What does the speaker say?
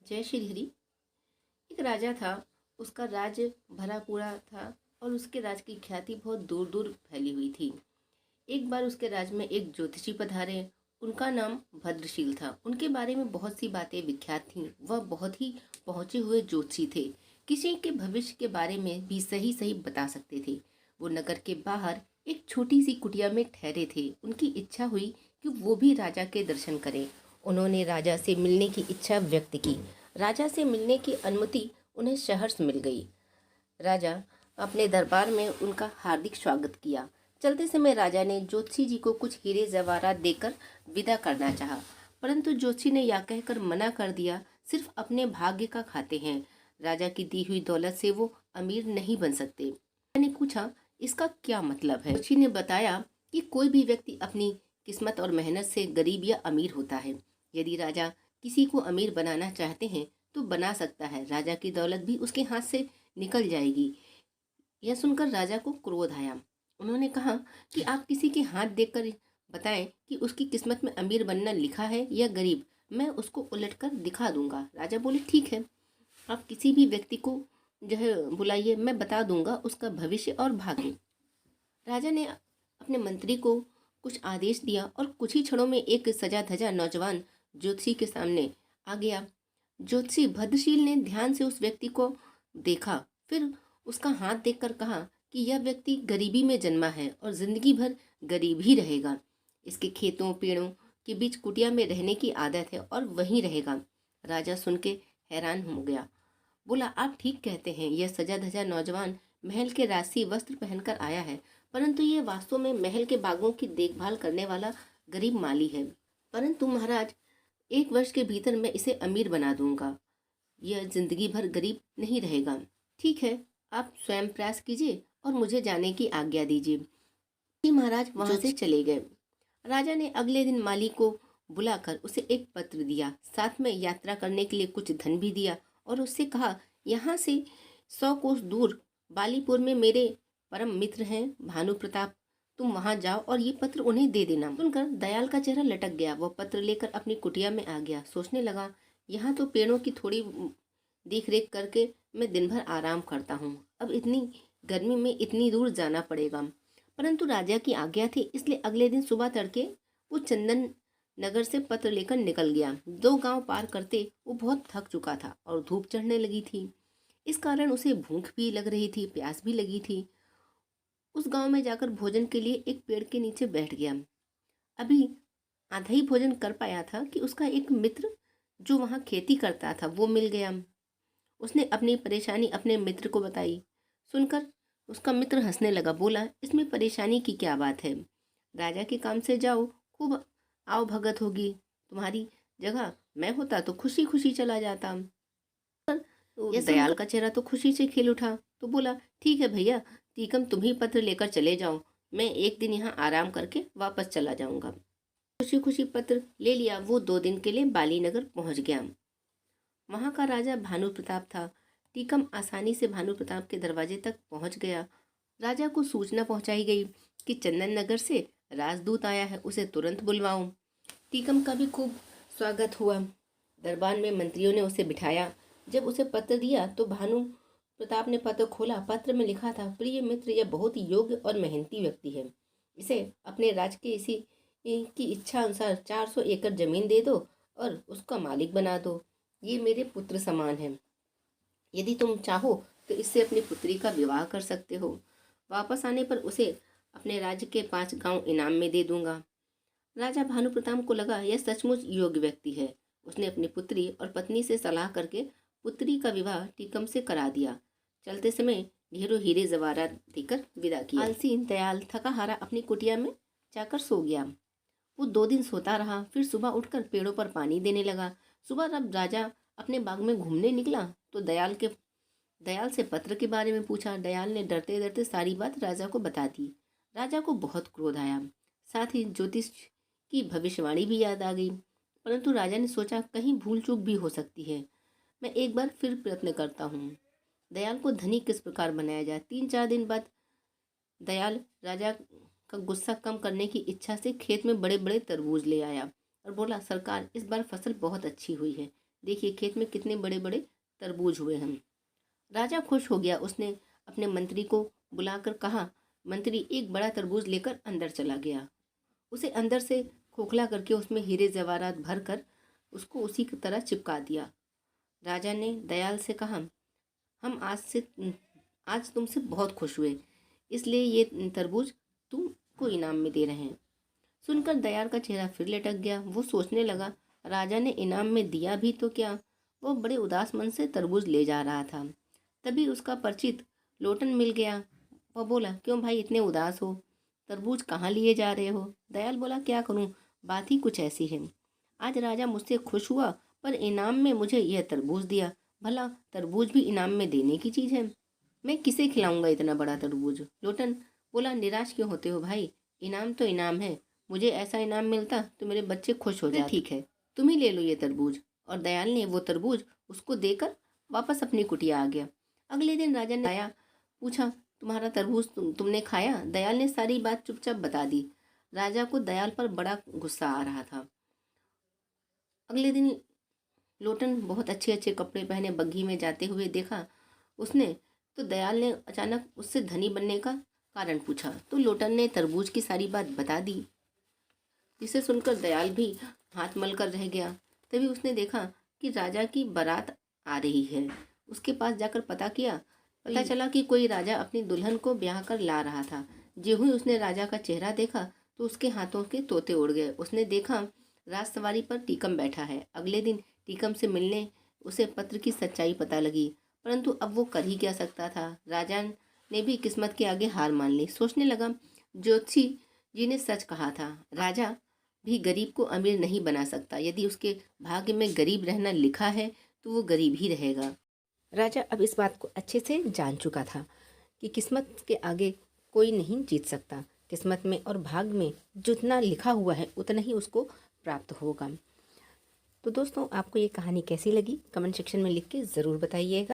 जय श्री हरि। एक राजा था। उसका राज्य भरा पूरा था और उसके राज की ख्याति बहुत दूर दूर फैली हुई थी। एक बार उसके राज्य में एक ज्योतिषी पधारे। उनका नाम भद्रशील था। उनके बारे में बहुत सी बातें विख्यात थीं। वह बहुत ही पहुंचे हुए ज्योतिषी थे। किसी के भविष्य के बारे में भी सही सही बता सकते थे। वो नगर के बाहर एक छोटी सी कुटिया में ठहरे थे। उनकी इच्छा हुई कि वो भी राजा के दर्शन करें। उन्होंने राजा से मिलने की इच्छा व्यक्त की। राजा से मिलने की अनुमति उन्हें सहर्ष मिल गई। राजा अपने दरबार में उनका हार्दिक स्वागत किया। चलते समय राजा ने ज्योतिषी जी को कुछ हीरे जवाहरात देकर विदा करना चाहा, परंतु ज्योतिषी ने यह कहकर मना कर दिया, सिर्फ अपने भाग्य का खाते हैं। राजा की दी हुई दौलत से वो अमीर नहीं बन सकते। मैंने पूछा, इसका क्या मतलब है? ज्योतिषी ने बताया कि कोई भी व्यक्ति अपनी किस्मत और मेहनत से गरीब या अमीर होता है। यदि राजा किसी को अमीर बनाना चाहते हैं तो बना सकता है। राजा की दौलत भी उसके हाथ से निकल जाएगी। यह सुनकर राजा को क्रोध आया। उन्होंने कहा कि आप किसी के हाथ देखकर बताएं कि उसकी किस्मत में अमीर बनना लिखा है या गरीब। मैं उसको उलटकर दिखा दूंगा। राजा बोले, ठीक है, आप किसी भी व्यक्ति को जो है बुलाइए, मैं बता दूंगा उसका भविष्य और भाग्य। राजा ने अपने मंत्री को कुछ आदेश दिया और कुछ ही क्षणों में एक सजा धजा नौजवान ज्योतिषी के सामने आ गया। ज्योतिषी भद्रशील ने ध्यान से उस व्यक्ति को देखा, फिर उसका हाथ देखकर कहा कि यह व्यक्ति गरीबी में जन्मा है और जिंदगी भर गरीब ही रहेगा। इसके खेतों पेड़ों के बीच कुटिया में रहने की आदत है और वहीं रहेगा। राजा सुन के हैरान हो गया। बोला, आप ठीक कहते हैं, यह सजा धजा नौजवान महल के राजसी वस्त्र पहनकर आया है, परंतु यह वास्तव में महल के बागों की देखभाल करने वाला गरीब माली है। परंतु महाराज, 1 वर्ष के भीतर मैं इसे अमीर बना दूंगा। यह जिंदगी भर गरीब नहीं रहेगा। ठीक है, आप स्वयं प्रयास कीजिए और मुझे जाने की आज्ञा दीजिए। जी महाराज वहां से चले गए। राजा ने अगले दिन माली को बुलाकर उसे एक पत्र दिया, साथ में यात्रा करने के लिए कुछ धन भी दिया और उससे कहा, यहाँ से 100 कोस दूर बालीपुर में मेरे परम मित्र हैं भानु प्रताप, तुम वहां जाओ और ये पत्र उन्हें दे देना। सुनकर दयाल का चेहरा लटक गया। वह पत्र लेकर अपनी कुटिया में आ गया। सोचने लगा, यहाँ तो पेड़ों की थोड़ी देख रेख करके मैं दिन भर आराम करता हूँ, अब इतनी गर्मी में इतनी दूर जाना पड़ेगा। परंतु राजा की आज्ञा थी, इसलिए अगले दिन सुबह तड़के वो चंदन नगर से पत्र लेकर निकल गया। 2 गांव पार करते वो बहुत थक चुका था और धूप चढ़ने लगी थी। इस कारण उसे भूख भी लग रही थी, प्यास भी लगी थी। उस गांव में जाकर भोजन के लिए एक पेड़ के नीचे बैठ गया। अभी आधा ही भोजन कर पाया था कि उसका एक मित्र जो वहां खेती करता था वो मिल गया। उसने अपनी परेशानी अपने मित्र को बताई। सुनकर उसका मित्र हंसने लगा। बोला, इसमें परेशानी की क्या बात है, राजा के काम से जाओ, खूब आओ भगत होगी। तुम्हारी जगह मैं होता तो खुशी खुशी चला जाता। तो दयाल का चेहरा तो खुशी से खिल उठा, तो बोला, ठीक है भैया, टीकम तुम ही पत्र लेकर चले जाओ, मैं एक दिन यहाँ आराम करके वापस चला जाऊंगा। खुशी खुशी पत्र ले लिया। वो 2 दिन के लिए बाली नगर पहुंच गया। वहां का राजा भानु प्रताप था। टीकम आसानी से भानु प्रताप के दरवाजे तक पहुंच गया। राजा को सूचना पहुंचाई गई कि चंदन नगर से राजदूत आया है, उसे तुरंत बुलवाओ। टीकम का भी खूब स्वागत हुआ। दरबार में मंत्रियों ने उसे बिठाया। जब उसे पत्र दिया तो भानु प्रताप ने पत्र खोला। पत्र में लिखा था, प्रिय मित्र, यह बहुत ही योग्य और मेहनती व्यक्ति है। इसे अपने राज के इसी की इच्छा अनुसार 400 एकड़ जमीन दे दो और उसका मालिक बना दो। ये मेरे पुत्र समान है। यदि तुम चाहो तो इससे अपनी पुत्री का विवाह कर सकते हो। वापस आने पर उसे अपने राज्य के 5 गांव इनाम में दे दूंगा। राजा भानु प्रताप को लगा यह सचमुच योग्य व्यक्ति है। उसने अपनी पुत्री और पत्नी से सलाह करके पुत्री का विवाह टीकम से करा दिया। चलते समय ढेरों हीरे जवाहरात देकर विदा किया। आलसी दयाल थका हारा अपनी कुटिया में जाकर सो गया। वो 2 दिन सोता रहा, फिर सुबह उठकर पेड़ों पर पानी देने लगा। सुबह जब राजा अपने बाग में घूमने निकला तो दयाल से पत्र के बारे में पूछा। दयाल ने डरते डरते सारी बात राजा को बता दी। राजा को बहुत क्रोध आया, साथ ही ज्योतिष की भविष्यवाणी भी याद आ गई। परंतु राजा ने सोचा, कहीं भूल चूक भी हो सकती है, मैं एक बार फिर प्रयत्न करता हूँ। दयाल को धनी किस प्रकार बनाया जाए। 3-4 दिन बाद दयाल राजा का गुस्सा कम करने की इच्छा से खेत में बड़े बड़े तरबूज ले आया और बोला, सरकार, इस बार फसल बहुत अच्छी हुई है, देखिए खेत में कितने बड़े बड़े तरबूज हुए हैं। राजा खुश हो गया। उसने अपने मंत्री को बुलाकर कहा। मंत्री एक बड़ा तरबूज लेकर अंदर चला गया। उसे अंदर से खोखला करके उसमें हीरे जवाहरात भर कर उसको उसी की तरह चिपका दिया। राजा ने दयाल से कहा, हम आज तुमसे बहुत खुश हुए, इसलिए ये तरबूज तुमको इनाम में दे रहे हैं। सुनकर दयाल का चेहरा फिर लटक गया। वो सोचने लगा, राजा ने इनाम में दिया भी तो क्या। वो बड़े उदास मन से तरबूज ले जा रहा था। तभी उसका परिचित लोटन मिल गया। वह बोला, क्यों भाई इतने उदास हो, तरबूज कहाँ लिए जा रहे हो। दयाल बोला, क्या करूँ, बात ही कुछ ऐसी है। आज राजा मुझसे खुश हुआ पर इनाम में मुझे यह तरबूज दिया। भला तरबूज भी इनाम में देने की चीज़ है, मैं किसे खिलाऊंगा इतना बड़ा तरबूज। लोटन बोला, निराश क्यों होते हो भाई, इनाम तो इनाम है। मुझे ऐसा इनाम मिलता तो मेरे बच्चे खुश हो जाते। ठीक है, तुम ही ले लो ये तरबूज। और दयाल ने वो तरबूज उसको देकर वापस अपनी कुटिया आ गया। अगले दिन राजा ने आया, पूछा, तुम्हारा तरबूज तुमने खाया। दयाल ने सारी बात चुपचाप बता दी। राजा को दयाल पर बड़ा गुस्सा आ रहा था। अगले दिन लोटन बहुत अच्छे अच्छे कपड़े पहने बग्घी में जाते हुए देखा उसने, तो दयाल ने अचानक उससे धनी बनने का कारण पूछा। तो लोटन ने तरबूज की सारी बात बता दी, जिसे सुनकर दयाल भी हाथ मल कर रह गया। तभी उसने देखा कि राजा की बारात आ रही है। उसके पास जाकर पता चला कि कोई राजा अपनी दुल्हन को ब्याह कर ला रहा था। ज्यों ही उसने राजा का चेहरा देखा तो उसके हाथों के तोते उड़ गए। उसने देखा राजसवारी पर टीकम बैठा है। अगले दिन टीकम से मिलने उसे पत्र की सच्चाई पता लगी, परंतु अब वो कर ही क्या सकता था। राजा ने भी किस्मत के आगे हार मान ली। सोचने लगा, ज्योतिषी जी ने सच कहा था, राजा भी गरीब को अमीर नहीं बना सकता। यदि उसके भाग्य में गरीब रहना लिखा है तो वो गरीब ही रहेगा। राजा अब इस बात को अच्छे से जान चुका था कि किस्मत के आगे कोई नहीं जीत सकता। किस्मत में और भाग्य में जितना लिखा हुआ है उतना ही उसको प्राप्त होगा। तो दोस्तों, आपको ये कहानी कैसी लगी कमेंट सेक्शन में लिख के ज़रूर बताइएगा।